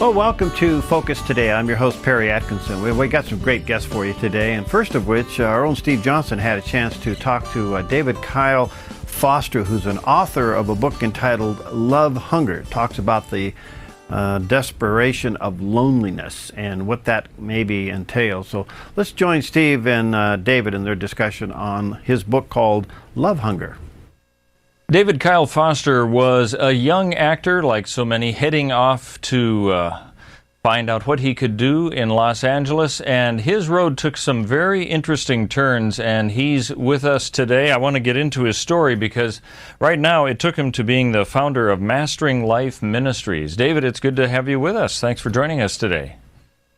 Well, welcome to Focus Today. I'm your host, Perry Atkinson. We got some great guests for you today, and first of which, our own Steve Johnson had a chance to talk to David Kyle Foster, who's an author of a book entitled Love Hunger. It talks about the desperation of loneliness and what that maybe entails. So let's join Steve and David in their discussion on his book called Love Hunger. David Kyle Foster was a young actor, like so many, heading off to find out what he could do in Los Angeles, and his road took some very interesting turns, and he's with us today. I want to get into his story because right now it took him to being the founder of Mastering Life Ministries. David, it's good to have you with us. Thanks for joining us today.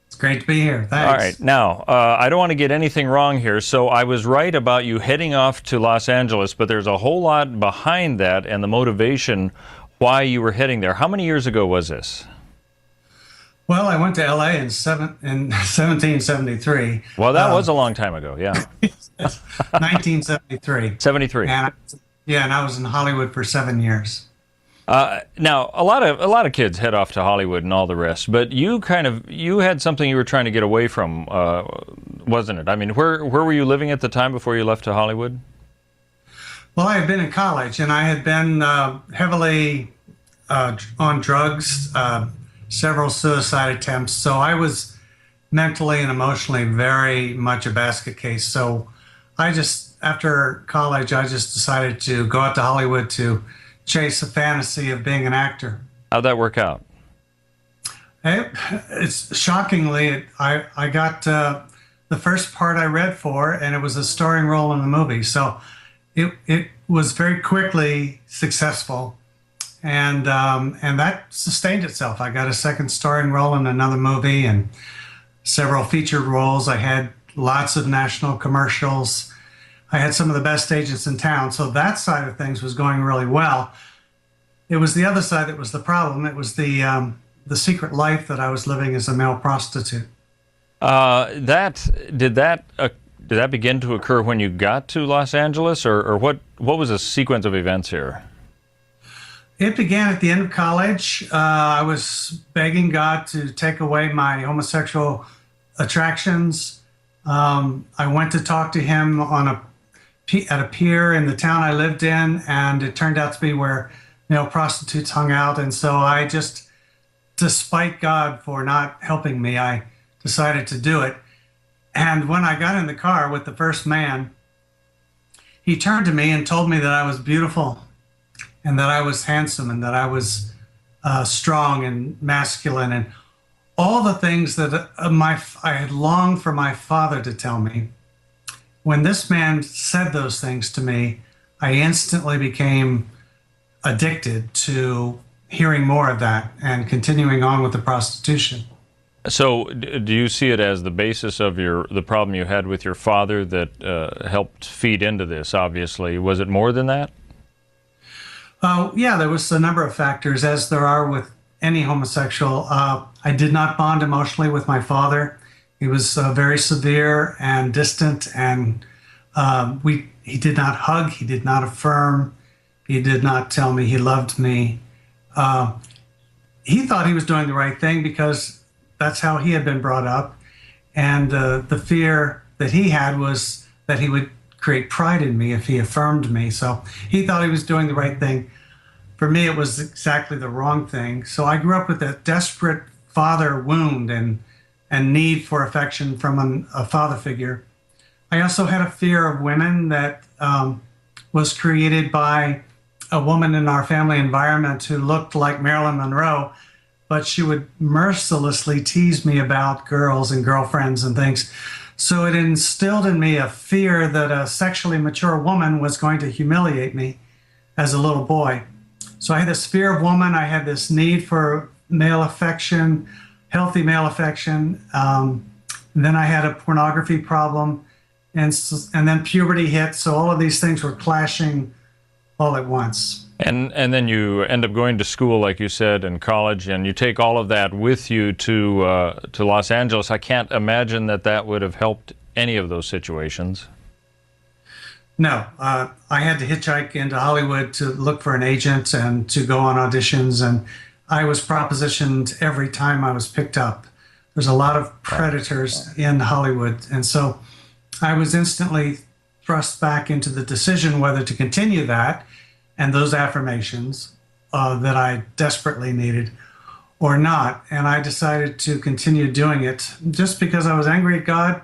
It's great to be here. Thanks. All right. Now, I don't want to get anything wrong here. So I was right about you heading off to Los Angeles, but there's a whole lot behind that and the motivation why you were heading there. How many years ago was this? Well, I went to LA in 1773. Well, that was a long time ago, yeah. 1973. 73. And I was in Hollywood for 7 years. Now, a lot of kids head off to Hollywood and all the rest, but you had something you were trying to get away from, wasn't it? I mean, where were you living at the time before you left to Hollywood? Well, I had been in college, and I had been heavily on drugs, several suicide attempts. So I was mentally and emotionally very much a basket case. So after college, I just decided to go out to Hollywood to chase a fantasy of being an actor. How'd that work out? It's shockingly, I got the first part I read for, and it was a starring role in the movie. So it was very quickly successful, and that sustained itself. I got a second starring role in another movie and several featured roles. I had lots of national commercials. I had some of the best agents in town, so that side of things was going really well. It was the other side that was the problem. It was the secret life that I was living as a male prostitute. Did that begin to occur when you got to Los Angeles, or what was the sequence of events here? It began at the end of college. I was begging God to take away my homosexual attractions. I went to talk to him at a pier in the town I lived in, and it turned out to be where male prostitutes hung out. And so I just, despite God for not helping me, I decided to do it. And when I got in the car with the first man, he turned to me and told me that I was beautiful and that I was handsome and that I was strong and masculine and all the things that I had longed for my father to tell me. When this man said those things to me, I instantly became addicted to hearing more of that and continuing on with the prostitution. So do you see it as the basis of the problem you had with your father that helped feed into this, obviously? Was it more than that? Yeah, there was a number of factors, as there are with any homosexual. I did not bond emotionally with my father. He was very severe and distant, and he did not hug, he did not affirm, he did not tell me he loved me. He thought he was doing the right thing because that's how he had been brought up, and the fear that he had was that he would create pride in me if he affirmed me. So he thought he was doing the right thing. For me, it was exactly the wrong thing. So I grew up with a desperate father wound and need for affection from a father figure. I also had a fear of women that was created by a woman in our family environment who looked like Marilyn Monroe, but she would mercilessly tease me about girls and girlfriends and things. So it instilled in me a fear that a sexually mature woman was going to humiliate me as a little boy. So I had this fear of woman. I had this need for male affection, healthy male affection. Then I had a pornography problem, and then puberty hit. So all of these things were clashing all at once. And then you end up going to school, like you said, in college, and you take all of that with you to Los Angeles. I can't imagine that would have helped any of those situations. No, I had to hitchhike into Hollywood to look for an agent and to go on auditions, and I was propositioned every time I was picked up. There's a lot of predators in Hollywood. And so I was instantly thrust back into the decision whether to continue that and those affirmations that I desperately needed or not. And I decided to continue doing it just because I was angry at God,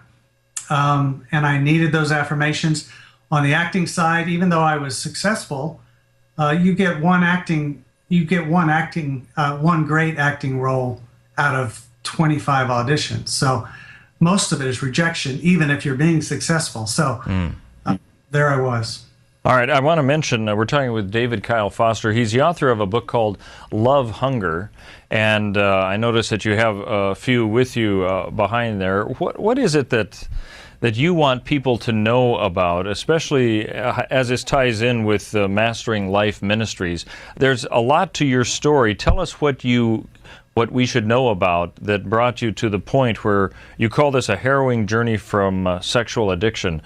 and I needed those affirmations. On the acting side, even though I was successful, you get one great acting role out of 25 auditions. So most of it is rejection, even if you're being successful. So there I was. All right, I want to mention, we're talking with David Kyle Foster. He's the author of a book called Love Hunger, and I noticed that you have a few with you behind there. What is it that you want people to know about, especially as this ties in with Mastering Life Ministries? There's a lot to your story. Tell us what we should know about that brought you to the point where you call this a harrowing journey from sexual addiction.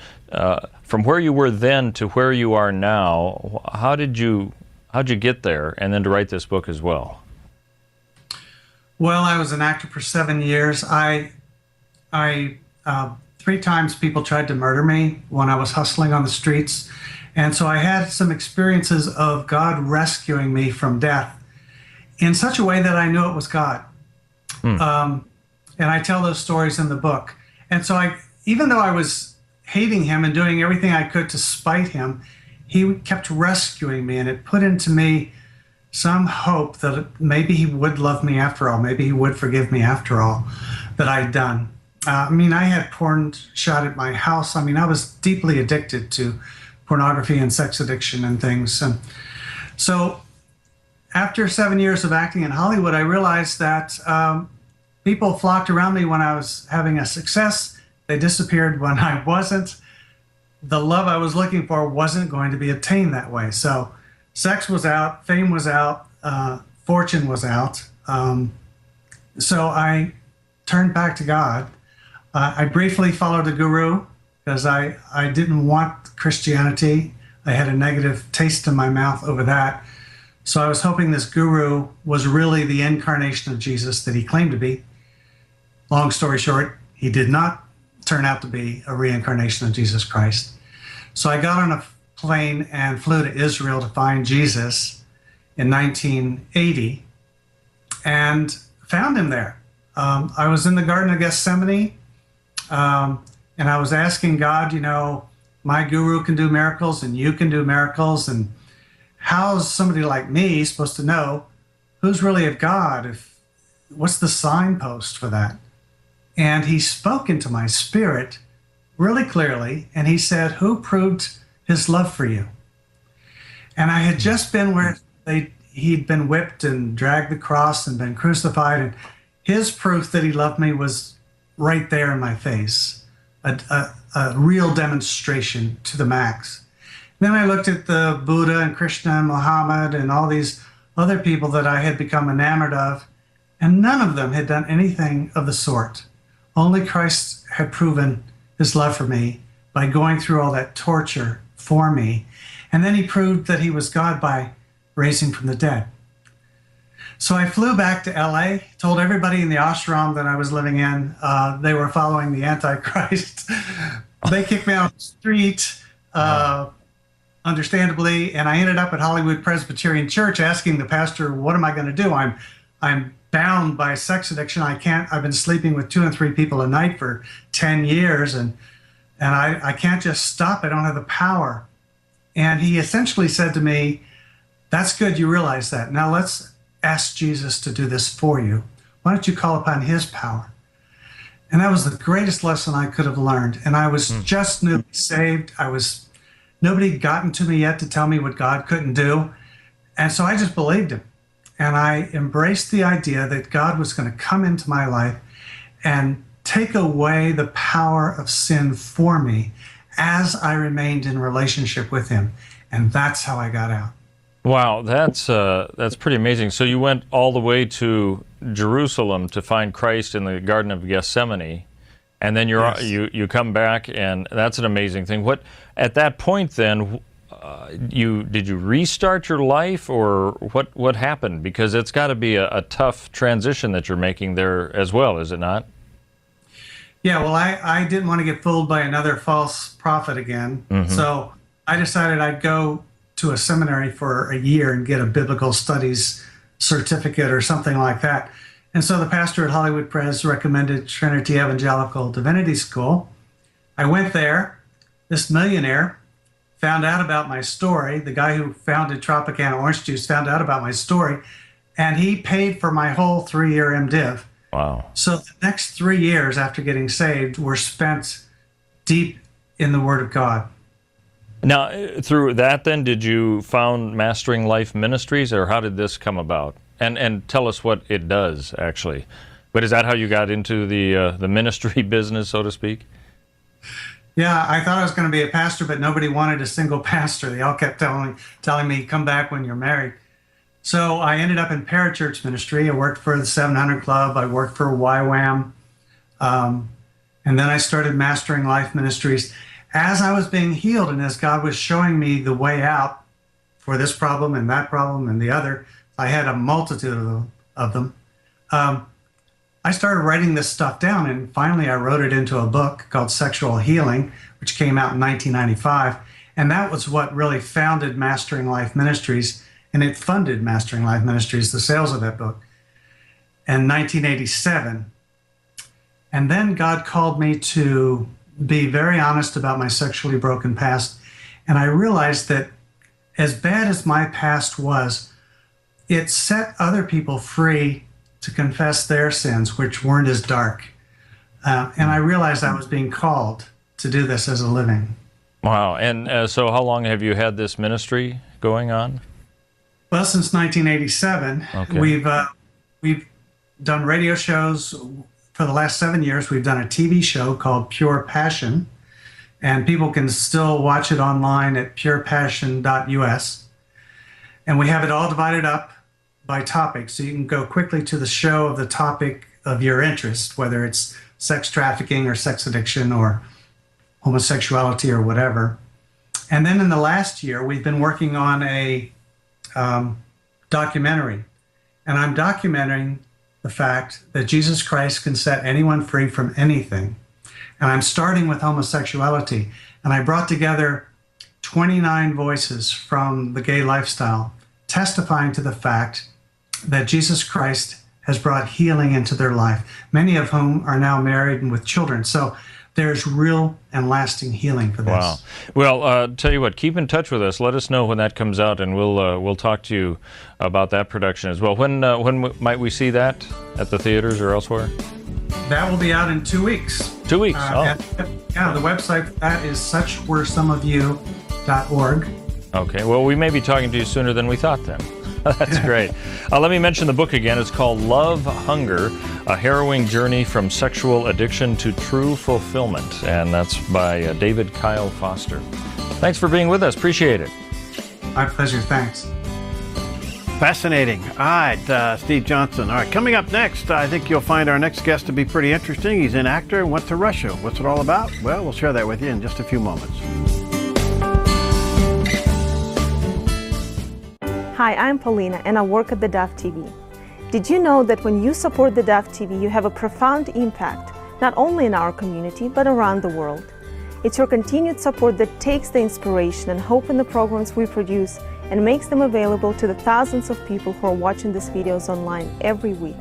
From where you were then to where you are now, how'd you get there, and then to write this book as well? Well, I was an actor for 7 years. I 3 times people tried to murder me when I was hustling on the streets. And so I had some experiences of God rescuing me from death in such a way that I knew it was God. And I tell those stories in the book. And so even though I was hating him and doing everything I could to spite him, he kept rescuing me, and it put into me some hope that maybe he would love me after all. Maybe he would forgive me after all that I'd done. I had porn shot at my house. I was deeply addicted to pornography and sex addiction and things. And so after 7 years of acting in Hollywood, I realized that people flocked around me when I was having a success. They disappeared when I wasn't. The love I was looking for wasn't going to be obtained that way. So sex was out, fame was out, fortune was out. So I turned back to God. I briefly followed a guru because I didn't want Christianity. I had a negative taste in my mouth over that. So I was hoping this guru was really the incarnation of Jesus that he claimed to be. Long story short, he did not turn out to be a reincarnation of Jesus Christ. So I got on a plane and flew to Israel to find Jesus in 1980 and found him there. I was in the Garden of Gethsemane, and I was asking God, my guru can do miracles and you can do miracles, and how's somebody like me supposed to know who's really of God? What's the signpost for that? And he spoke into my spirit really clearly, and he said, who proved his love for you? And I had just been where he'd been whipped and dragged the cross and been crucified, and his proof that he loved me was right there in my face, a real demonstration to the max. Then I looked at the Buddha and Krishna and Muhammad and all these other people that I had become enamored of, and none of them had done anything of the sort. Only Christ had proven his love for me by going through all that torture for me. And then he proved that he was God by raising from the dead. So I flew back to LA, told everybody in the ashram that I was living in, they were following the Antichrist. They kicked me off the street, understandably, and I ended up at Hollywood Presbyterian Church asking the pastor, what am I going to do? I'm bound by sex addiction. I've been sleeping with 2 and 3 people a night for 10 years, and I can't just stop. I don't have the power. And he essentially said to me, that's good, you realize that. Now let's ask Jesus to do this for you. Why don't you call upon his power? And that was the greatest lesson I could have learned. And I was just newly saved. Nobody had gotten to me yet to tell me what God couldn't do. And so I just believed him. And I embraced the idea that God was going to come into my life and take away the power of sin for me as I remained in relationship with him. And that's how I got out. Wow, that's pretty amazing. So you went all the way to Jerusalem to find Christ in the Garden of Gethsemane, and then you come back, and that's an amazing thing. What at that point then? did you restart your life, or what happened? Because it's got to be a tough transition that you're making there as well, is it not? Yeah, well, I didn't want to get fooled by another false prophet again. So I decided I'd go to a seminary for a year and get a biblical studies certificate or something like that. And so the pastor at Hollywood Pres recommended Trinity Evangelical Divinity School. I went there. This millionaire found out about my story. The guy who founded Tropicana Orange Juice found out about my story, and he paid for my whole 3-year MDiv. Wow. So the next 3 years after getting saved were spent deep in the Word of God. Now, through that then, did you found Mastering Life Ministries, or how did this come about? And tell us what it does, actually. But is that how you got into the ministry business, so to speak? Yeah, I thought I was going to be a pastor, but nobody wanted a single pastor. They all kept telling me, come back when you're married. So I ended up in parachurch ministry. I worked for the 700 Club. I worked for YWAM. And then I started Mastering Life Ministries. As I was being healed and as God was showing me the way out for this problem and that problem and the other, I had a multitude of them. I started writing this stuff down, and finally I wrote it into a book called Sexual Healing, which came out in 1995. And that was what really founded Mastering Life Ministries, and it funded Mastering Life Ministries, the sales of that book, in 1987. And then God called me to be very honest about my sexually broken past. And I realized that as bad as my past was, it set other people free to confess their sins, which weren't as dark. And I realized I was being called to do this as a living. Wow. And so how long have you had this ministry going on? Well, since 1987. Okay. We've done radio shows. For the last 7 years, we've done a TV show called Pure Passion, and people can still watch it online at purepassion.us. And we have it all divided up by topic, so you can go quickly to the show of the topic of your interest, whether it's sex trafficking or sex addiction or homosexuality or whatever. And then in the last year, we've been working on a documentary, and I'm documenting the fact that Jesus Christ can set anyone free from anything. And I'm starting with homosexuality. And I brought together 29 voices from the gay lifestyle, testifying to the fact that Jesus Christ has brought healing into their life, many of whom are now married and with children. So there's real and lasting healing for this. Wow. Well, tell you what, keep in touch with us. Let us know when that comes out, and we'll talk to you about that production as well. When might we see that at the theaters or elsewhere? That will be out in 2 weeks. 2 weeks. Yeah, the website for that is suchweresomefyou.org. Okay. Well, we may be talking to you sooner than we thought then. That's great. Let me mention the book again. It's called Love Hunger, A Harrowing Journey from Sexual Addiction to True Fulfillment. And that's by David Kyle Foster. Thanks for being with us. Appreciate it. My pleasure. Thanks. Fascinating. All right, Steve Johnson. All right, coming up next, I think you'll find our next guest to be pretty interesting. He's an actor and went to Russia. What's it all about? Well, we'll share that with you in just a few moments. Hi, I'm Paulina, and I work at theDove TV. Did you know that when you support theDove TV, you have a profound impact, not only in our community, but around the world? It's your continued support that takes the inspiration and hope in the programs we produce and makes them available to the thousands of people who are watching these videos online every week.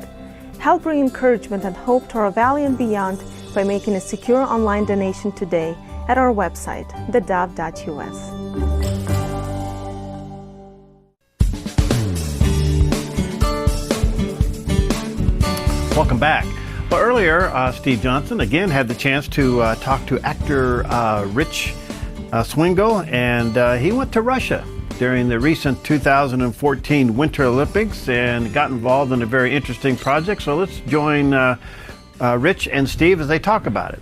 Help bring encouragement and hope to our valley and beyond by making a secure online donation today at our website, thedove.us. Welcome back. Well, earlier, Steve Johnson again had the chance to talk to actor Rich Swingle, and he went to Russia during the recent 2014 Winter Olympics and got involved in a very interesting project. So let's join Rich and Steve as they talk about it.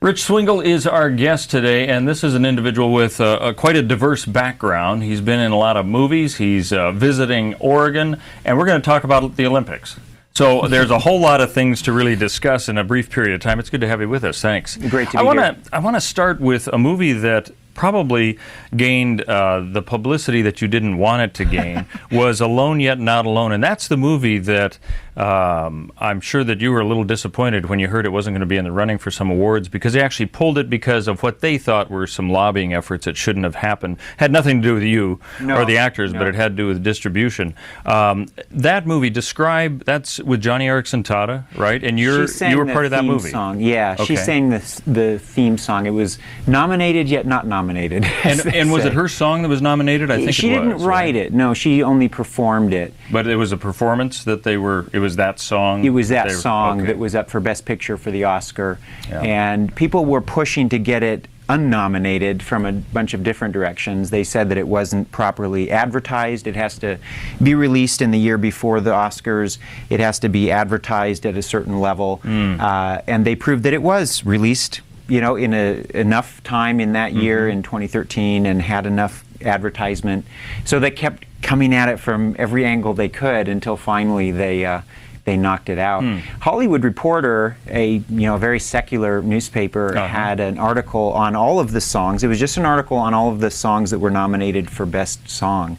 Rich Swingle is our guest today, and this is an individual with quite a diverse background. He's been in a lot of movies. He's visiting Oregon, and we're going to talk about the Olympics. So there's a whole lot of things to really discuss in a brief period of time. It's good to have you with us. Thanks. Great to be here. I want to start with a movie that probably gained the publicity that you didn't want it to gain was Alone Yet Not Alone. And that's the movie that I'm sure that you were a little disappointed when you heard it wasn't going to be in the running for some awards, because they actually pulled it because of what they thought were some lobbying efforts that shouldn't have happened. Had nothing to do with you or the actors, but it had to do with distribution. That movie, that's with Johnny Erickson Tada, right? And you were part of that movie. Song. Yeah, okay. She sang the theme song. It was nominated yet not nominated. And was it her song that was nominated? I think she didn't write it. No, she only performed it. But it was a performance that they were. It was that song. It was that song that was up for Best Picture for the Oscar, and people were pushing to get it unnominated from a bunch of different directions. They said that it wasn't properly advertised. It has to be released in the year before the Oscars. It has to be advertised at a certain level, and they proved that it was released, in enough time in that year in 2013, and had enough advertisement. So they kept coming at it from every angle they could until finally they knocked it out. Hollywood Reporter, a very secular newspaper, had an article on all of the songs. It was just an article on all of the songs that were nominated for Best Song.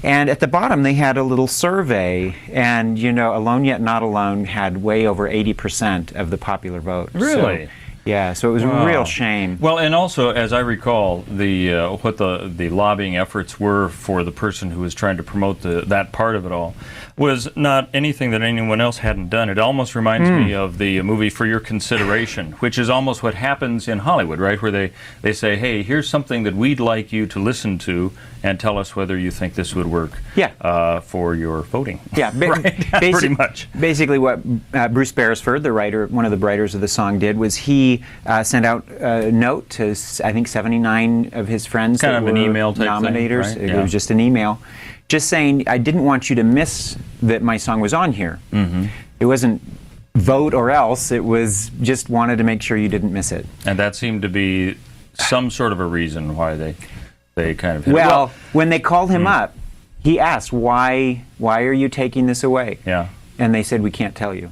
And at the bottom they had a little survey, and Alone Yet Not Alone had way over 80% of the popular vote. Really? So it was a real shame. Well, and also, as I recall, what the lobbying efforts were for the person who was trying to promote that part of it all was not anything that anyone else hadn't done. It almost reminds me of the movie For Your Consideration, which is almost what happens in Hollywood, right? Where they say, hey, here's something that we'd like you to listen to and tell us whether you think this would work for your voting. Yeah, right? Pretty much. Basically what Bruce Beresford, one of the writers of the song, did was he sent out a note to, I think, 79 of his friends kind that of were an email type nominators. Thing, right? It was just an email, just saying, I didn't want you to miss that my song was on here. It wasn't vote or else. It was just wanted to make sure you didn't miss it. And that seemed to be some sort of a reason why they kind of hit Well, when they called him up, he asked, why are you taking this away? Yeah. And they said, we can't tell you.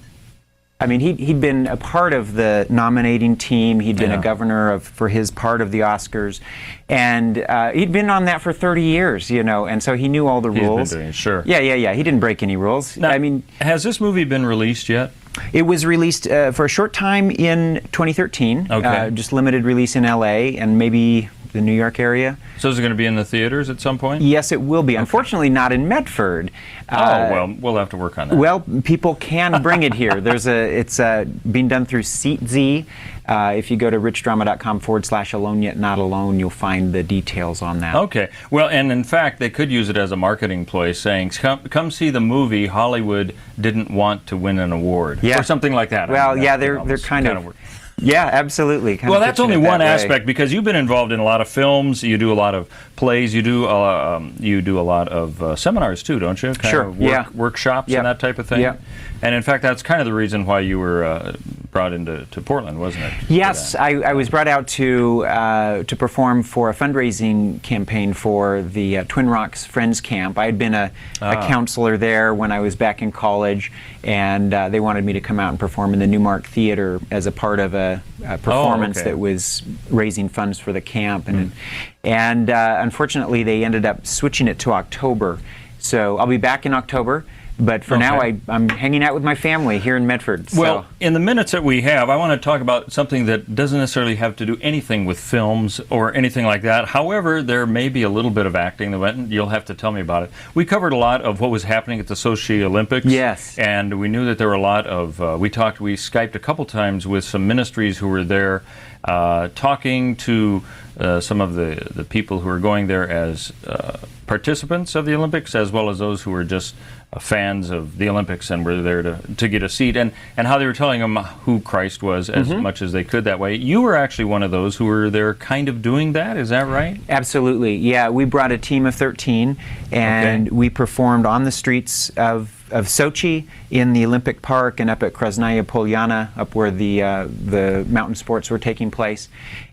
I mean, he'd been a part of the nominating team. He'd been a governor for his part of the Oscars, and he'd been on that for 30 years, and so he knew all the rules. Been doing it, sure. Yeah. He didn't break any rules. Now, has this movie been released yet? It was released for a short time in 2013. Just limited release in LA and maybe the New York area. So is it going to be in the theaters at some point? Yes, it will be. Unfortunately, not in Medford. Well, we'll have to work on that. Well, people can bring it here. It's being done through SeatZ. If you go to richdrama.com/Alone Yet Not Alone, you'll find the details on that. Okay. Well, and in fact, they could use it as a marketing ploy, saying, come see the movie Hollywood didn't want to win an award. Or something like that. Well, they're kind of yeah, absolutely. Well, that's only one aspect, because you've been involved in a lot of films. You do a lot of plays. You do a lot of seminars too, don't you? Sure. Workshops and that type of thing. Yeah. And in fact, that's kind of the reason why you were brought into Portland, wasn't it? Yes, I was brought out to perform for a fundraising campaign for the Twin Rocks Friends Camp. I had been a counselor there when I was back in college, and they wanted me to come out and perform in the Newmark Theater as a part of a performance that was raising funds for the camp, and unfortunately they ended up switching it to October. So I'll be back in October. But for now, I'm hanging out with my family here in Medford. Well, in the minutes that we have, I want to talk about something that doesn't necessarily have to do anything with films or anything like that. However, there may be a little bit of acting that went, and you'll have to tell me about it. We covered a lot of what was happening at the Sochi Olympics. Yes. And we knew that there were a lot of, we Skyped a couple times with some ministries who were there, talking to some of the people who were going there as participants of the Olympics, as well as those who were just fans of the Olympics and were there to get a seat, and how they were telling them who Christ was as much as they could that way. You were actually one of those who were there kind of doing that, is that right? Absolutely, yeah. We brought a team of 13, and we performed on the streets of Sochi, in the Olympic Park, and up at Krasnaya Polyana, up where the mountain sports were taking place.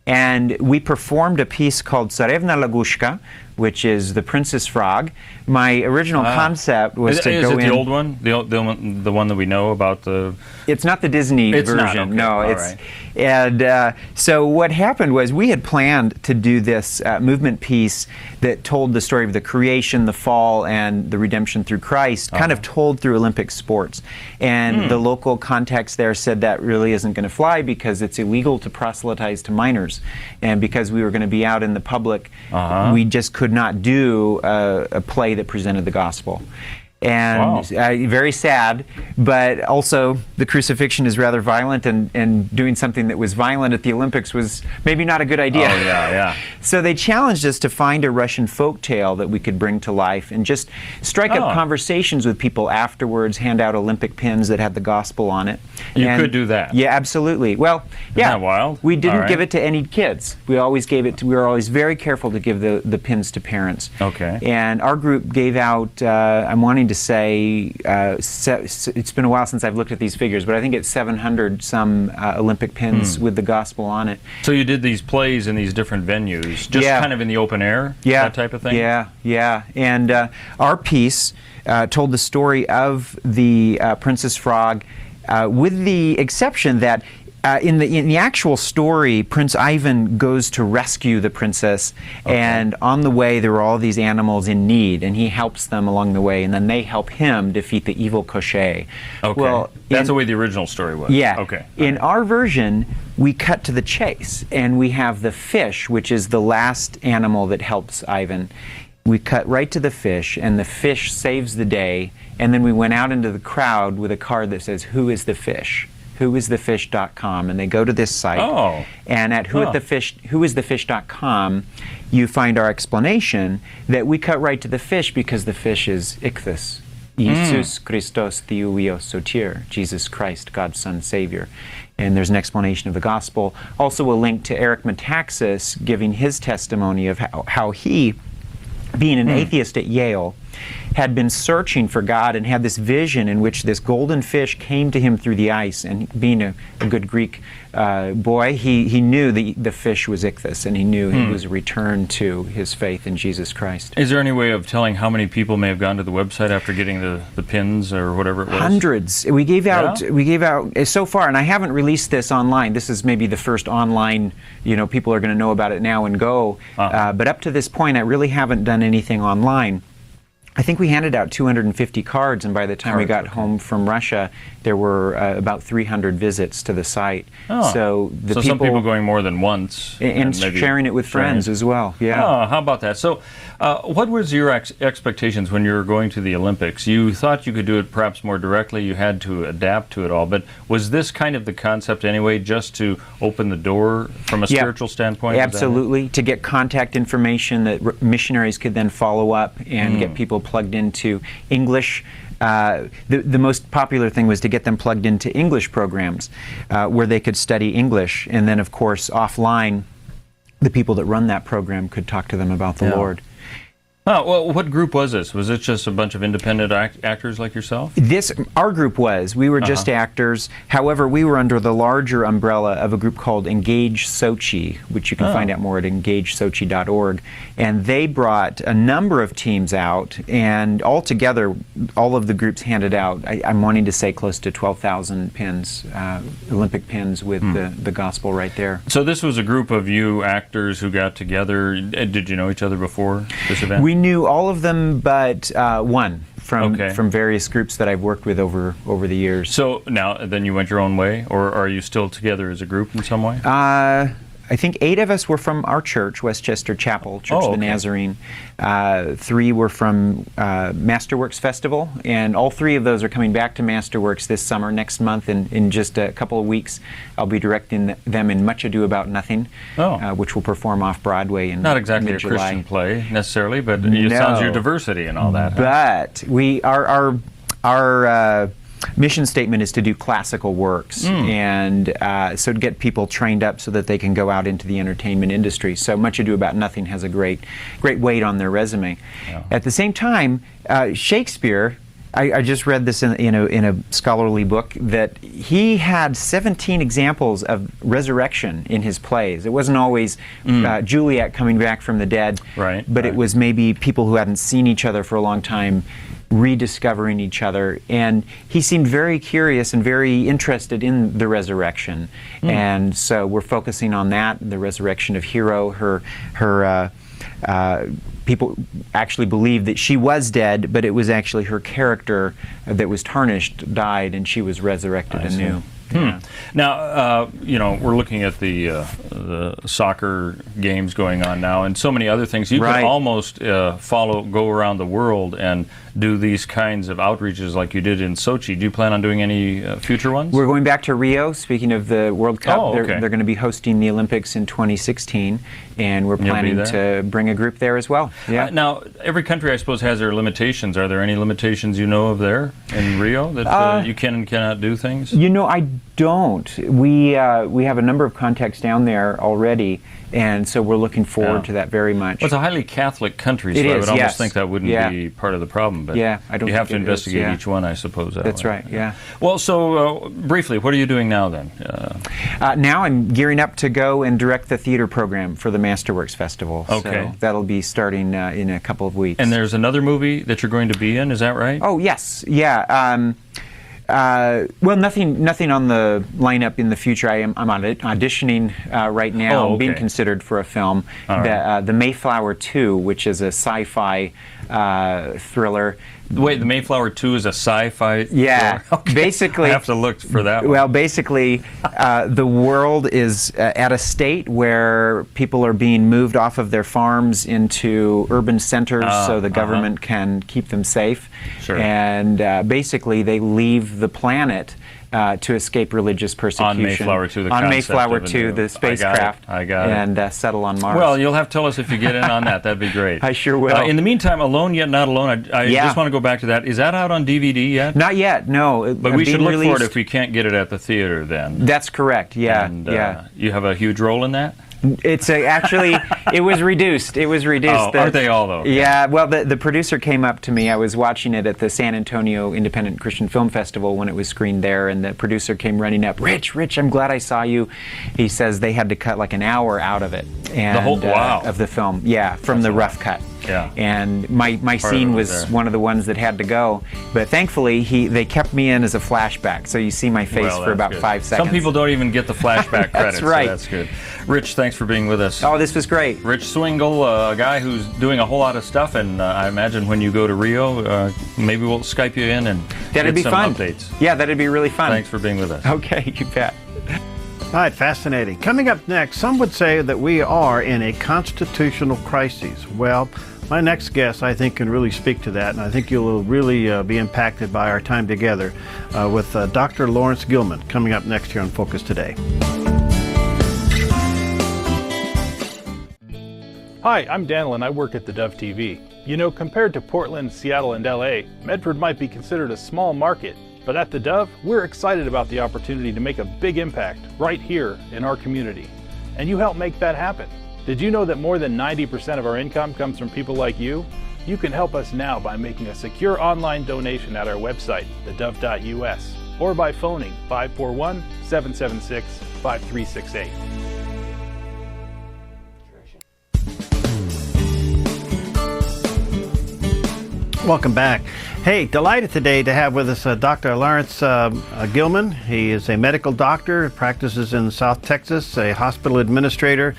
And we performed a piece called Tsarevna Lagushka, which is the Princess Frog. My original concept was to go in... Is it the old one? The one that we know about the... It's not the Disney version. Not, okay. No, All it's... right. And so what happened was we had planned to do this movement piece that told the story of the creation, the fall, and the redemption through Christ, kind of told through Olympic sports. And the local context there said that really isn't going to fly because it's illegal to proselytize to minors. And because we were going to be out in the public, we just could not do a play that presented the gospel. And very sad, but also the crucifixion is rather violent, and doing something that was violent at the Olympics was maybe not a good idea. Oh, yeah. So they challenged us to find a Russian folk tale that we could bring to life and just strike up conversations with people afterwards, hand out Olympic pins that had the gospel on it. You could do that? Yeah, absolutely. Well, Isn't that wild? We didn't give it to any kids. We always gave it to, we were always very careful to give the pins to parents. Okay. And our group gave out, I'm wanting to say, it's been a while since I've looked at these figures, but I think it's 700 some Olympic pins with the gospol on it. So you did these plays in these different venues, just kind of in the open air, that type of thing? Yeah. And our piece told the story of the Princess Frog, with the exception that in the actual story, Prince Ivan goes to rescue the princess, and on the way there are all these animals in need, and he helps them along the way, and then they help him defeat the evil Koschei. Okay. Well, that's the way the original story was. Yeah. Okay. In our version, we cut to the chase, and we have the fish, which is the last animal that helps Ivan. We cut right to the fish, and the fish saves the day, and then we went out into the crowd with a card that says, "Who is the fish?" whoisthefish.com, and they go to this site, and at whoisthefish.com you find our explanation that we cut right to the fish because the fish is ichthus. Jesus Christos Theouios Sotir, Jesus Christ, God's Son, Savior. And there's an explanation of the gospel. Also a link to Eric Metaxas giving his testimony of how he, being an atheist at Yale, had been searching for God and had this vision in which this golden fish came to him through the ice, and being a good Greek boy, he knew the fish was ichthus, and he knew he was returned to his faith in Jesus Christ. Is there any way of telling how many people may have gone to the website after getting the pins or whatever it was? Hundreds. We gave out so far, and I haven't released this online. This is maybe the first online, people are going to know about it now and go. But up to this point, I really haven't done anything online. I think we handed out 250 cards, and by the time we got home from Russia, there were about 300 visits to the site. So some people going more than once. And sharing it with friends as well. Yeah. Oh, how about that? So what was your expectations when you were going to the Olympics? You thought you could do it perhaps more directly. You had to adapt to it all. But was this kind of the concept anyway, just to open the door from a spiritual standpoint? Absolutely. To get contact information that missionaries could then follow up and get people plugged into English. The most popular thing was to get them plugged into English programs where they could study English, and then of course offline the people that run that program could talk to them about the Lord. Oh, well, what group was this? Was it just a bunch of independent actors like yourself? Our group was. We were just actors. However, we were under the larger umbrella of a group called Engage Sochi, which you can find out more at engagesochi.org. And they brought a number of teams out, and altogether, all of the groups handed out, I'm wanting to say close to 12,000 pins, Olympic pins with the gospel right there. So this was a group of you actors who got together. Did you know each other before this event? We knew all of them but one from various groups that I've worked with over the years. So now, then you went your own way, or are you still together as a group in some way? I think 8 of us were from our church, Westchester Chapel, Church of the Nazarene. 3 were from Masterworks Festival, and all 3 of those are coming back to Masterworks this summer, next month, and in just a couple of weeks. I'll be directing them in Much Ado About Nothing, which will perform off-Broadway in Not exactly mid-July. A Christian play, necessarily, but it sounds your diversity and all that. But our mission statement is to do classical works, and so to get people trained up so that they can go out into the entertainment industry. So Much Ado About Nothing has a great weight on their resume. At the same time, Shakespeare I just read this in a scholarly book that he had 17 examples of resurrection in his plays. It wasn't always Juliet coming back from the dead, but it was maybe people who hadn't seen each other for a long time rediscovering each other, and he seemed very curious and very interested in the resurrection. And so we're focusing on that, the resurrection of Hero. Her people actually believe that she was dead, but it was actually her character that was tarnished, died, and she was resurrected anew. Now, we're looking at the soccer games going on now, and so many other things. You can almost go around the world and do these kinds of outreaches like you did in Sochi. Do you plan on doing any future ones? We're going back to Rio. Speaking of the World Cup, they're going to be hosting the Olympics in 2016, and we're planning to bring a group there as well. Now, every country, I suppose, has their limitations. Are there any limitations you know of there in Rio that you can and cannot do things? I don't. We have a number of contacts down there already, and so we're looking forward to that very much. Well, it's a highly Catholic country, so I would almost think that wouldn't be part of the problem. But I don't. You have to investigate each one, I suppose. That's right. Yeah. Well, so briefly, what are you doing now then? Now I'm gearing up to go and direct the theater program for the Masterworks Festival. Okay. So that'll be starting in a couple of weeks. And there's another movie that you're going to be in. Is that right? Oh yes. Yeah. Well, nothing on the lineup in the future. I'm auditioning right now, being considered for a film, the Mayflower 2, which is a sci-fi thriller. Wait, the Mayflower 2 is a sci-fi thriller? Okay. Basically, I have to look for that one. Well, basically, the world is at a state where people are being moved off of their farms into urban centers so the government can keep them safe. Sure. And basically, they leave the planet to escape religious persecution. On Mayflower 2, the on Mayflower 2, the spacecraft. I got it. And settle on Mars. Well, you'll have to tell us if you get in on that. That'd be great. I sure will. In the meantime, Alone Yet Not Alone, I just want to go back to that. Is that out on DVD yet? Not yet, no. But we should look for it if we can't get it at the theater then. That's correct, yeah. And you have a huge role in that? It's actually, it was reduced. It was reduced. Oh, aren't they all, though? Yeah, well, the producer came up to me. I was watching it at the San Antonio Independent Christian Film Festival when it was screened there, and the producer came running up, Rich, I'm glad I saw you. He says they had to cut like an hour out of it. And, the whole, of the film. Yeah, from the rough cut. Yeah. And my scene was one of the ones that had to go. But thankfully, they kept me in as a flashback. So you see my face for about 5 seconds. Some people don't even get the flashback credits. That's right. So that's good. Rich, thanks for being with us. Oh, this was great. Rich Swingle, a guy who's doing a whole lot of stuff, and I imagine when you go to Rio, maybe we'll Skype you in and that'd be some fun. updates. Yeah, that'd be really fun. Thanks for being with us. Okay, you bet. All right, fascinating. Coming up next, some would say that we are in a constitutional crisis. Well, my next guest, I think, can really speak to that, and I think you'll really be impacted by our time together with Dr. Lawrence Gelman coming up next here on Focus Today. Hi, I'm Daniel and I work at theDove TV. You know, compared to Portland, Seattle, and LA, Medford might be considered a small market, but at theDove, we're excited about the opportunity to make a big impact right here in our community. And you help make that happen. Did you know that more than 90% of our income comes from people like you? You can help us now by making a secure online donation at our website, thedove.us, or by phoning 541-776-5368. Welcome back. Hey, delighted today to have with us Dr. Lawrence Gelman. He is a medical doctor, practices in South Texas, a hospital administrator,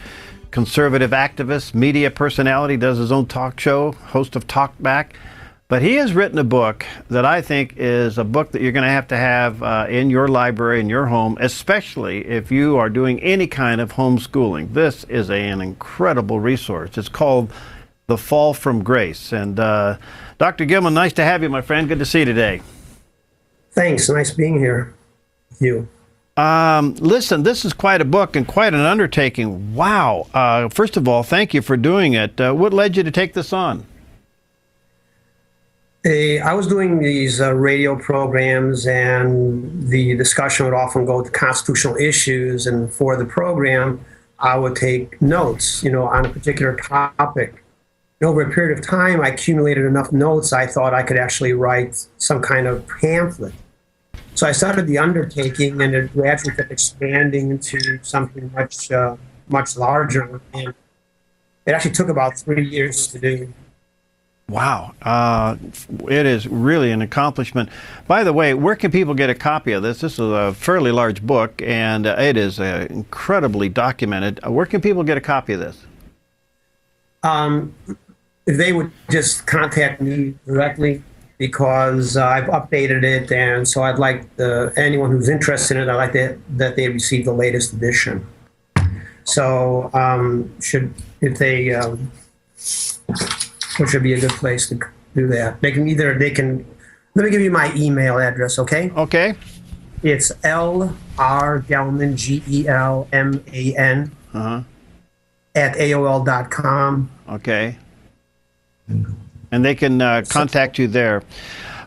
conservative activist, media personality, does his own talk show, host of Talk Back. But he has written a book that I think is a book that you're going to have in your library, in your home, especially if you are doing any kind of homeschooling. This is an incredible resource. It's called The Fall from Grace. And Dr. Gelman, nice to have you, my friend. Good to see you today. Thanks. Nice being here with you. Listen, this is quite a book and quite an undertaking. Wow. First of all, thank you for doing it. What led you to take this on? I was doing these radio programs, and the discussion would often go to constitutional issues. And for the program, I would take notes, on a particular topic. And over a period of time, I accumulated enough notes, I thought I could actually write some kind of pamphlet. So I started the undertaking, and it gradually kept expanding into something much larger. And it actually took about 3 years to do. Wow. It is really an accomplishment. By the way, where can people get a copy of this? This is a fairly large book, and it is incredibly documented. Where can people get a copy of this? They would just contact me directly, because I've updated it, and so I'd like anyone who's interested in it, I'd like that they receive the latest edition. So which should be a good place to do that. Let me give you my email address, okay? Okay. It's Gelman, Gelman, at AOL.com. Okay. And they can contact you there.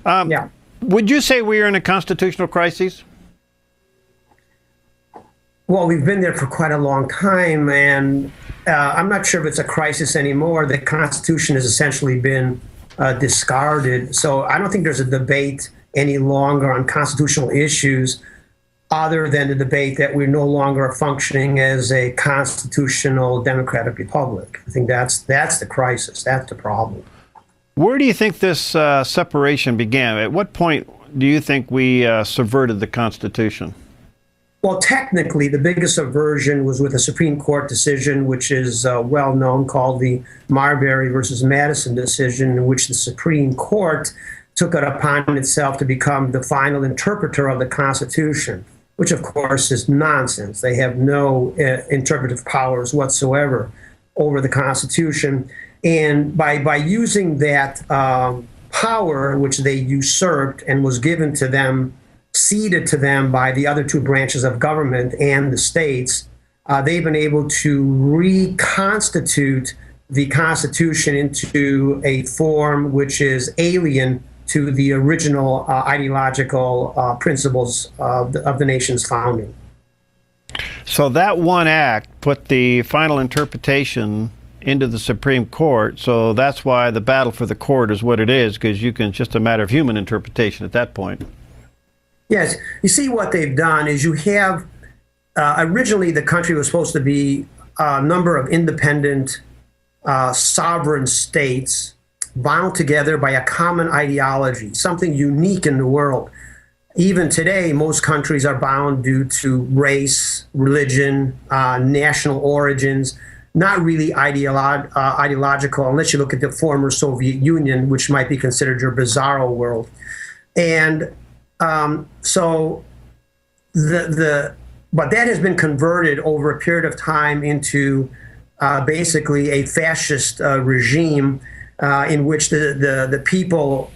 Yeah. Would you say we are in a constitutional crisis? Well, we've been there for quite a long time, and I'm not sure if it's a crisis anymore. The Constitution has essentially been discarded. So I don't think there's a debate any longer on constitutional issues, other than the debate that we're no longer functioning as a constitutional democratic republic. I think that's the crisis. That's the problem. Where do you think this separation began? At what point do you think we subverted the Constitution? Well, technically, the biggest subversion was with a Supreme Court decision, which is well known, called the Marbury versus Madison decision, in which the Supreme Court took it upon itself to become the final interpreter of the Constitution, which, of course, is nonsense. They have no interpretive powers whatsoever over the Constitution. And by using that power, which they usurped and was given to them, ceded to them by the other two branches of government and the states, they've been able to reconstitute the Constitution into a form which is alien to the original ideological principles of the nation's founding. So that one act put the final interpretation into the Supreme Court, so that's why the battle for the court is what it is, because it's just a matter of human interpretation at that point. Yes. You see, what they've done is you have, originally the country was supposed to be a number of independent sovereign states bound together by a common ideology, something unique in the world. Even today, most countries are bound due to race, religion, national origins, not really ideological, unless you look at the former Soviet Union, which might be considered your bizarro world. And but that has been converted over a period of time into basically a fascist regime in which the people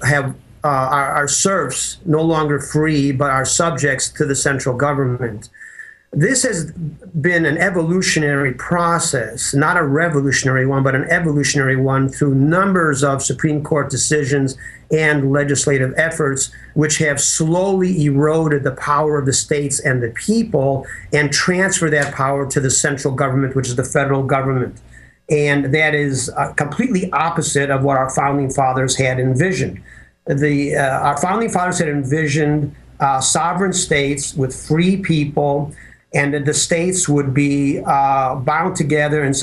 are serfs, no longer free, but are subjects to the central government. This has been an evolutionary process, not a revolutionary one, but an evolutionary one, through numbers of Supreme Court decisions and legislative efforts, which have slowly eroded the power of the states and the people and transfer that power to the central government, which is the federal government. And that is completely opposite of what our founding fathers had envisioned. Our founding fathers had envisioned sovereign states with free people, and that the states would be bound together in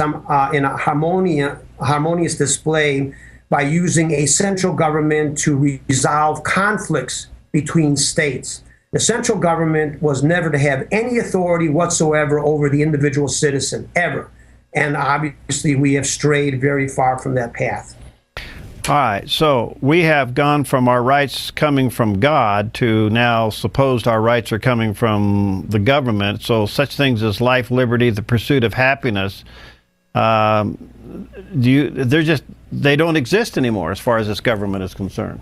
a harmonious display by using a central government to resolve conflicts between states. The central government was never to have any authority whatsoever over the individual citizen, ever. And obviously, we have strayed very far from that path. All right, so we have gone from our rights coming from God to now supposed our rights are coming from the government. So such things as life, liberty, the pursuit of happiness, they don't exist anymore as far as this government is concerned.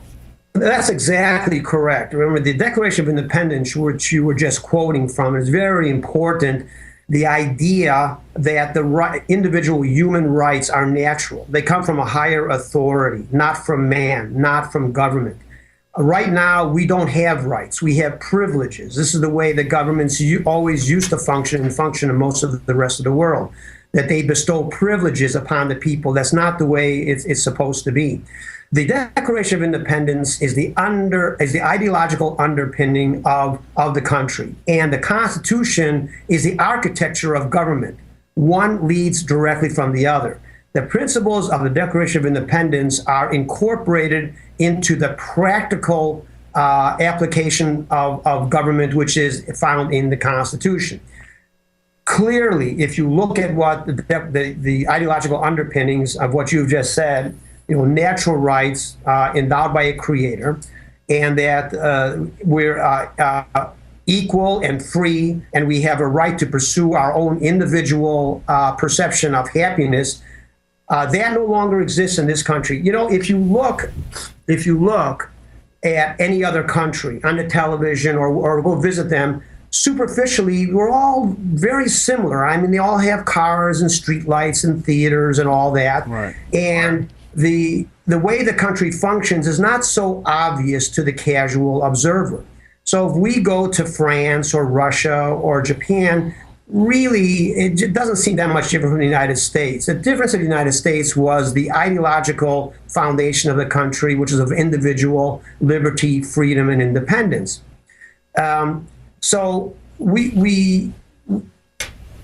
That's exactly correct. Remember, the Declaration of Independence, which you were just quoting from, is very important. The idea that the individual human rights are natural. They come from a higher authority, not from man, not from government. Right now, we don't have rights. We have privileges. This is the way the governments always used to function and function in most of the rest of the world. that they bestow privileges upon the people. That's not the way it's supposed to be. The Declaration of Independence is the ideological underpinning of the country. And the Constitution is the architecture of government. One leads directly from the other. The principles of the Declaration of Independence are incorporated into the practical application of government, which is found in the Constitution. Clearly, if you look at what the ideological underpinnings of what you've just said, natural rights endowed by a creator, and that we're equal and free, and we have a right to pursue our own individual perception of happiness, that no longer exists in this country. If you look at any other country on the television or go visit them, superficially, we're all very similar. I mean, they all have cars and streetlights and theaters and all that. Right. And the way the country functions is not so obvious to the casual observer. So if we go to France or Russia or Japan, really, it doesn't seem that much different from the United States. The difference in the United States was the ideological foundation of the country, which is of individual liberty, freedom, and independence. So we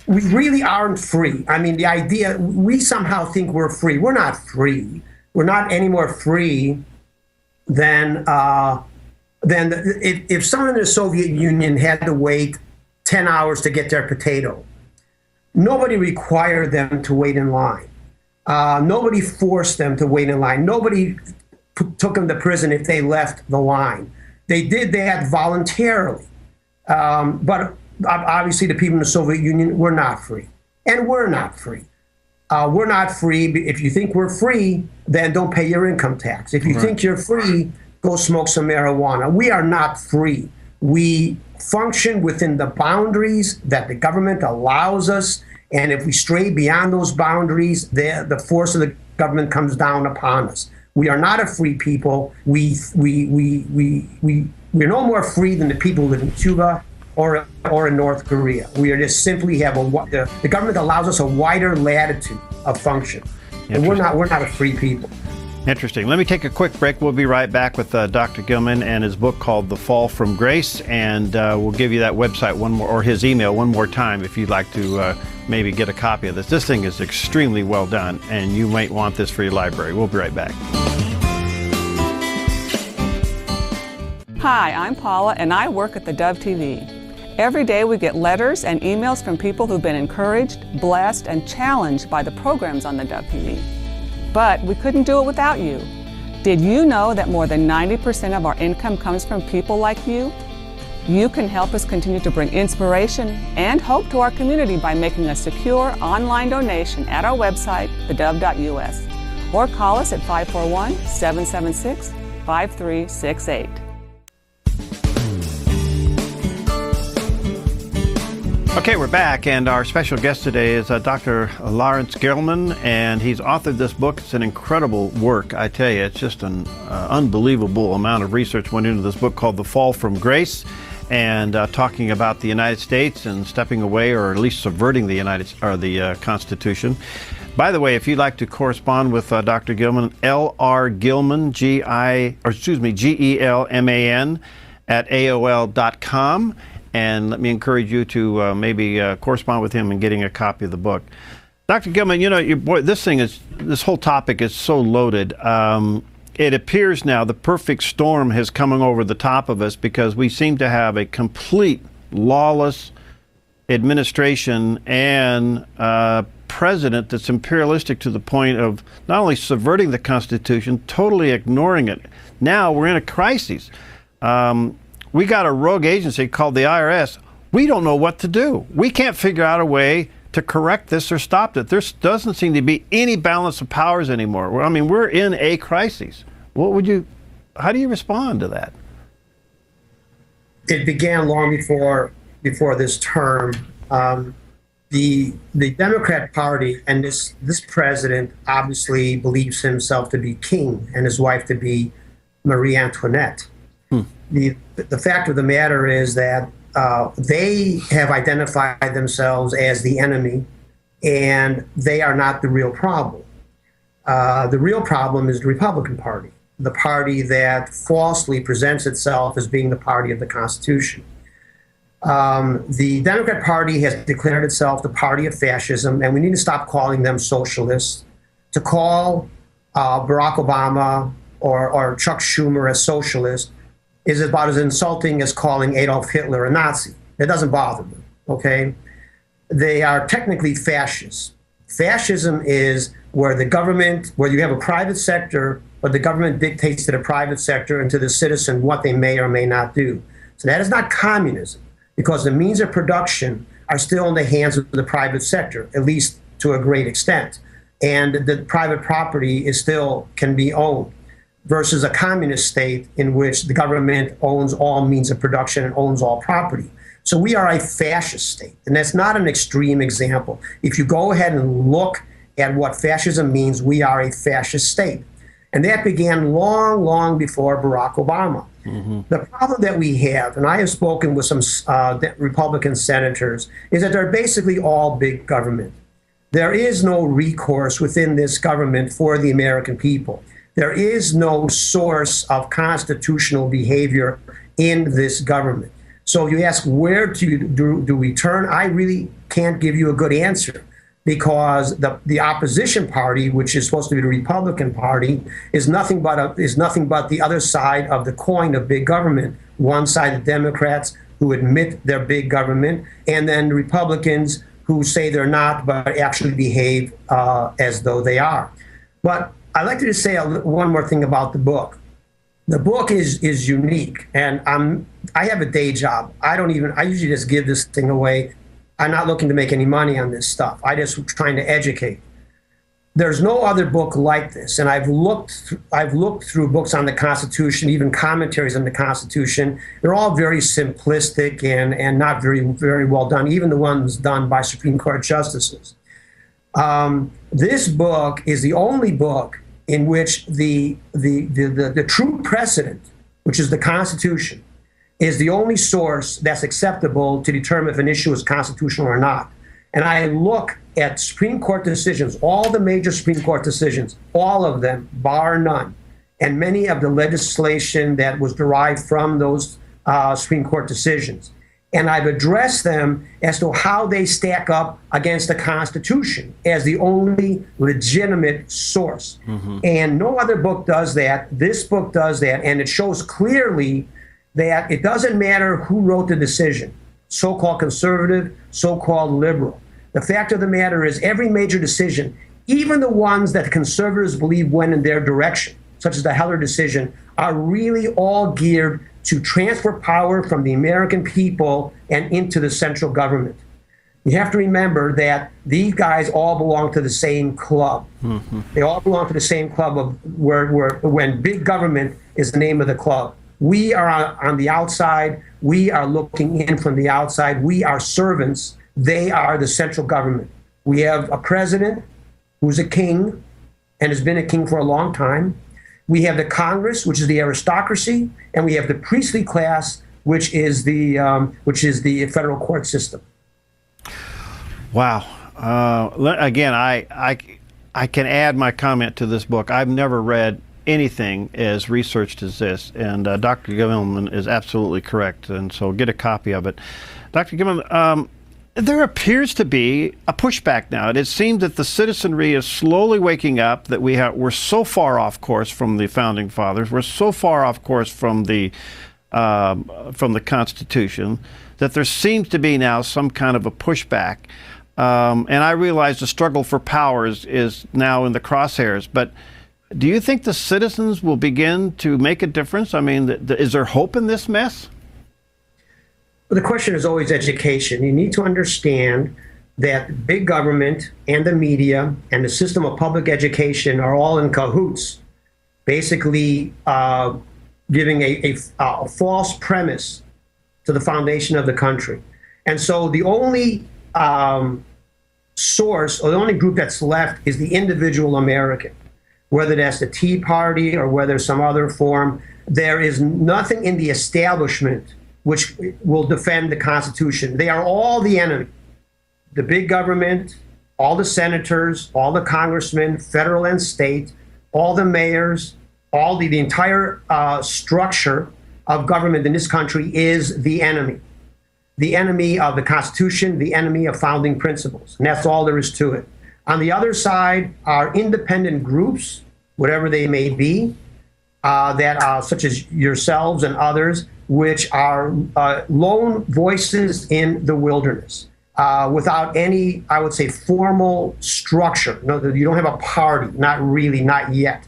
really aren't free. I mean, the idea, we somehow think we're free. We're not free. We're not any more free than if someone in the Soviet Union had to wait 10 hours to get their potato. Nobody required them to wait in line. Nobody forced them to wait in line. Nobody took them to prison if they left the line. They did that voluntarily. But obviously the people in the Soviet Union were not free. And we're not free. We're not free. If you think we're free, then don't pay your income tax. If you think you're free, go smoke some marijuana. We are not free. We function within the boundaries that the government allows us. And if we stray beyond those boundaries, the force of the government comes down upon us. We are not a free people. We're no more free than the people who live in Cuba or in North Korea. We are just simply the government allows us a wider latitude of function. And we're not a free people. Interesting. Let me take a quick break. We'll be right back with Dr. Gelman and his book called The Fall from Grace, and we'll give you that website or his email one more time if you'd like to maybe get a copy of this. This thing is extremely well done, and you might want this for your library. We'll be right back. Hi, I'm Paula, and I work at theDove TV. Every day we get letters and emails from people who've been encouraged, blessed, and challenged by the programs on theDove TV. But we couldn't do it without you. Did you know that more than 90% of our income comes from people like you? You can help us continue to bring inspiration and hope to our community by making a secure online donation at our website, thedove.us, or call us at 541-776-5368. Okay, we're back, and our special guest today is Dr. Lawrence Gelman, and he's authored this book. It's an incredible work, I tell you. It's just an unbelievable amount of research went into this book called The Fall from Grace, and talking about the United States and stepping away, or at least subverting the Constitution. By the way, if you'd like to correspond with Dr. Gelman, L.R. Gelman, Gelman at AOL.com. And let me encourage you to maybe correspond with him in getting a copy of the book. Dr. Gelman, this whole topic is so loaded. It appears now the perfect storm has coming over the top of us because we seem to have a complete lawless administration and president that's imperialistic to the point of not only subverting the Constitution, totally ignoring it. Now we're in a crisis. We got a rogue agency called the IRS. We don't know what to do. We can't figure out a way to correct this or stop it. There doesn't seem to be any balance of powers anymore. I mean, we're in a crisis. How do you respond to that? It began long before this term. The Democrat Party and this president obviously believes himself to be king and his wife to be Marie Antoinette. The fact of the matter is that they have identified themselves as the enemy, and they are not the real problem. The real problem is the Republican Party, the party that falsely presents itself as being the party of the Constitution. The Democrat Party has declared itself the party of fascism, and we need to stop calling them socialists. To call Barack Obama or Chuck Schumer as socialist is about as insulting as calling Adolf Hitler a Nazi. It doesn't bother them, okay? They are technically fascists. Fascism is where the government, where you have a private sector, but the government dictates to the private sector and to the citizen what they may or may not do. So that is not communism, because the means of production are still in the hands of the private sector, at least to a great extent. And the private property is still can be owned, versus a communist state in which the government owns all means of production and owns all property. So we are a fascist state, and that's not an extreme example. If you go ahead and look at what fascism means, we are a fascist state. And that began long, long before Barack Obama. Mm-hmm. The problem that we have, and I have spoken with some Republican senators, is that they're basically all big government. There is no recourse within this government for the American people. There is no source of constitutional behavior in this government. So you ask, where do we turn? I really can't give you a good answer, because the opposition party, which is supposed to be the Republican Party, is nothing but the other side of the coin of big government. One side, the Democrats, who admit they're big government, and then the Republicans who say they're not, but actually behave as though they are. But I'd like to just say one more thing about the book. The book is unique, and I have a day job. I usually just give this thing away. I'm not looking to make any money on this stuff. I just trying to educate. There's no other book like this, and I've looked through books on the Constitution, even commentaries on the Constitution. They're all very simplistic and not very, very well done, even the ones done by Supreme Court justices. This book is the only book in which the true precedent, which is the Constitution, is the only source that's acceptable to determine if an issue is constitutional or not. And I look at Supreme Court decisions, all the major Supreme Court decisions, all of them, bar none, and many of the legislation that was derived from those Supreme Court decisions. And I've addressed them as to how they stack up against the Constitution as the only legitimate source. Mm-hmm. And no other book does that. This book does that, and it shows clearly that it doesn't matter who wrote the decision, so-called conservative, so-called liberal. The fact of the matter is every major decision, even the ones that conservatives believe went in their direction, such as the Heller decision, are really all geared to transfer power from the American people and into the central government. You have to remember that these guys all belong to the same club. Mm-hmm. They all belong to the same club of when big government is the name of the club. We are on the outside. We are looking in from the outside. We are servants. They are the central government. We have a president who's a king and has been a king for a long time. We have the Congress, which is the aristocracy, and we have the priestly class, which is the federal court system. Wow. Again, I can add my comment to this book. I've never read anything as researched as this, and Dr. Gelman is absolutely correct, and so get a copy of it. Dr. Gelman, there appears to be a pushback now. It seems that the citizenry is slowly waking up, that we're so far off course from the Founding Fathers, we're so far off course from the Constitution, that there seems to be now some kind of a pushback. And I realize the struggle for power is now in the crosshairs, but do you think the citizens will begin to make a difference? I mean, is there hope in this mess? Well, the question is always education. You need to understand that big government and the media and the system of public education are all in cahoots, basically giving a false premise to the foundation of the country. And so the only source, or the only group that's left, is the individual American, whether that's the Tea Party or whether some other form. There is nothing in the establishment which will defend the Constitution. They are all the enemy. The big government, all the senators, all the congressmen, federal and state, all the mayors, all the entire structure of government in this country is the enemy. The enemy of the Constitution, the enemy of founding principles. And that's all there is to it. On the other side are independent groups, whatever they may be, that are such as yourselves and others, which are lone voices in the wilderness. Without any, I would say, formal structure. No, you don't have a party, not really, not yet.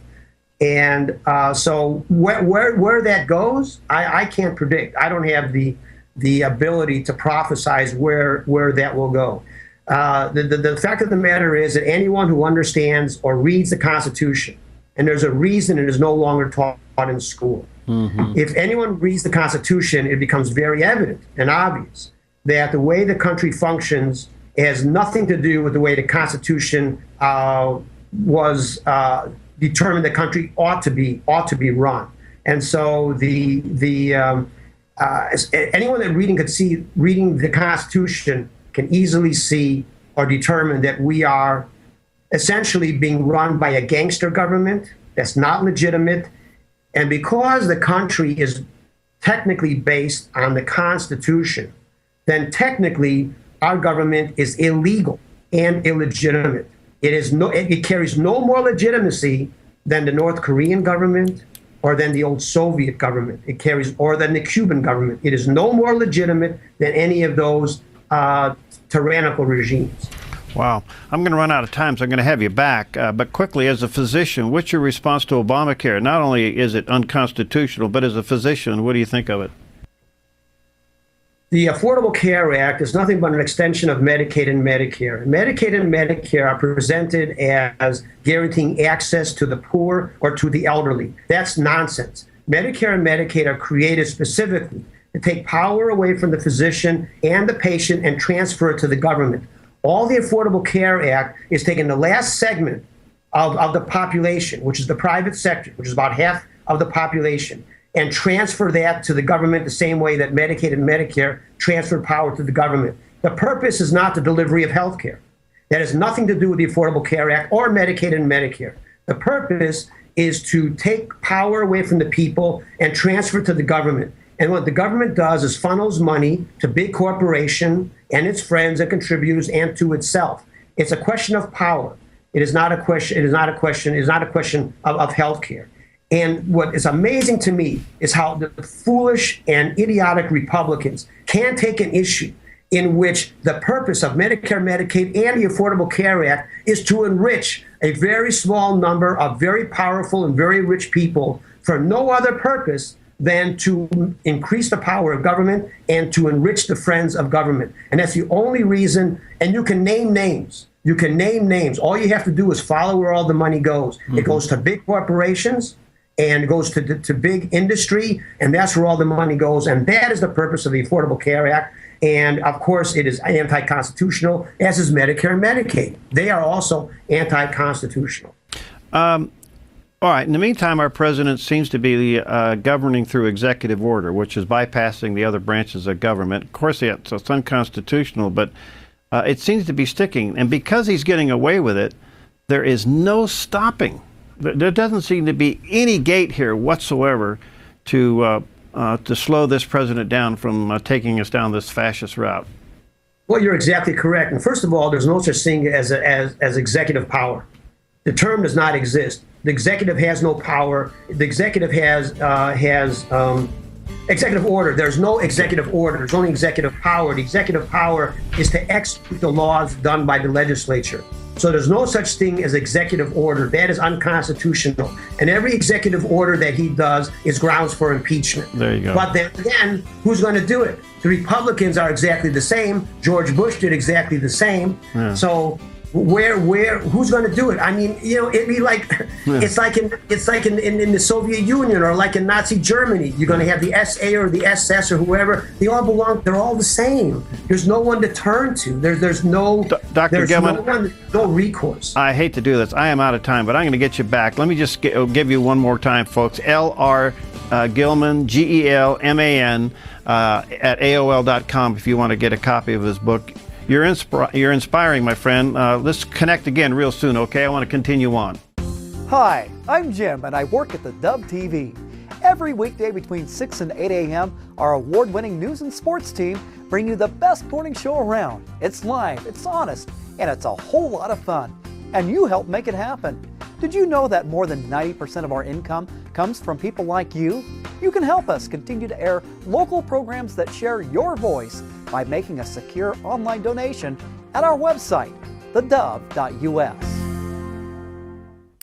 And so where that goes, I can't predict. I don't have the ability to prophesize where that will go. The fact of the matter is that anyone who understands or reads the Constitution, and there's a reason it is no longer taught in school. Mm-hmm. If anyone reads the Constitution, it becomes very evident and obvious that the way the country functions has nothing to do with the way the Constitution was determined the country ought to be run. And so anyone that reading the Constitution can easily see or determine that we are essentially being run by a gangster government that's not legitimate. And because the country is technically based on the Constitution, then technically our government is illegal and illegitimate. It carries no more legitimacy than the North Korean government or than the old Soviet government. Or than the Cuban government. It is no more legitimate than any of those tyrannical regimes. Wow. I'm going to run out of time, so I'm going to have you back. But quickly, as a physician, what's your response to Obamacare? Not only is it unconstitutional, but as a physician, what do you think of it? The Affordable Care Act is nothing but an extension of Medicaid and Medicare. Medicaid and Medicare are presented as guaranteeing access to the poor or to the elderly. That's nonsense. Medicare and Medicaid are created specifically to take power away from the physician and the patient and transfer it to the government. All the Affordable Care Act is taking the last segment of the population, which is the private sector, which is about half of the population, and transfer that to the government the same way that Medicaid and Medicare transfer power to the government. The purpose is not the delivery of health care. That has nothing to do with the Affordable Care Act or Medicaid and Medicare. The purpose is to take power away from the people and transfer to the government. And what the government does is funnels money to big corporation and its friends and contributors and to itself. It's a question of power. It is not a question of health care. And what is amazing to me is how the foolish and idiotic Republicans can take an issue in which the purpose of Medicare, Medicaid, and the Affordable Care Act is to enrich a very small number of very powerful and very rich people for no other purpose than to increase the power of government and to enrich the friends of government. And that's the only reason, and you can name names. You can name names. All you have to do is follow where all the money goes. Mm-hmm. It goes to big corporations, and it goes to big industry, and that's where all the money goes. And that is the purpose of the Affordable Care Act. And of course, it is anti-constitutional, as is Medicare and Medicaid. They are also anti-constitutional. All right. In the meantime, our president seems to be governing through executive order, which is bypassing the other branches of government. Of course, it's unconstitutional, but it seems to be sticking. And because he's getting away with it, there is no stopping. There doesn't seem to be any gate here whatsoever to slow this president down from taking us down this fascist route. Well, you're exactly correct. And first of all, there's no such thing as executive power. The term does not exist. The executive has no power. The executive has executive order. There's no executive order. There's only executive power. The executive power is to execute the laws done by the legislature. So there's no such thing as executive order. That is unconstitutional. And every executive order that he does is grounds for impeachment. There you go. But then again, who's going to do it? The Republicans are exactly the same. George Bush did exactly the same. Yeah. So who's going to do it? I mean, it'd be like, it's like in the Soviet Union or like in Nazi Germany. You're going to have the SA or the SS or whoever. They all belong. They're all the same. There's no one to turn to. There's no Dr. Gelman, no recourse. I hate to do this. I am out of time, but I'm going to get you back. Let me just give you one more time, folks. L.R. Gelman, Gelman, at AOL.com if you want to get a copy of his book. You're inspiring, my friend. Let's connect again real soon, okay? I want to continue on. Hi, I'm Jim, and I work at theDove TV. Every weekday between 6 and 8 a.m., our award-winning news and sports team bring you the best morning show around. It's live, it's honest, and it's a whole lot of fun. And you help make it happen. Did you know that more than 90% of our income comes from people like you? You can help us continue to air local programs that share your voice by making a secure online donation at our website, thedove.us.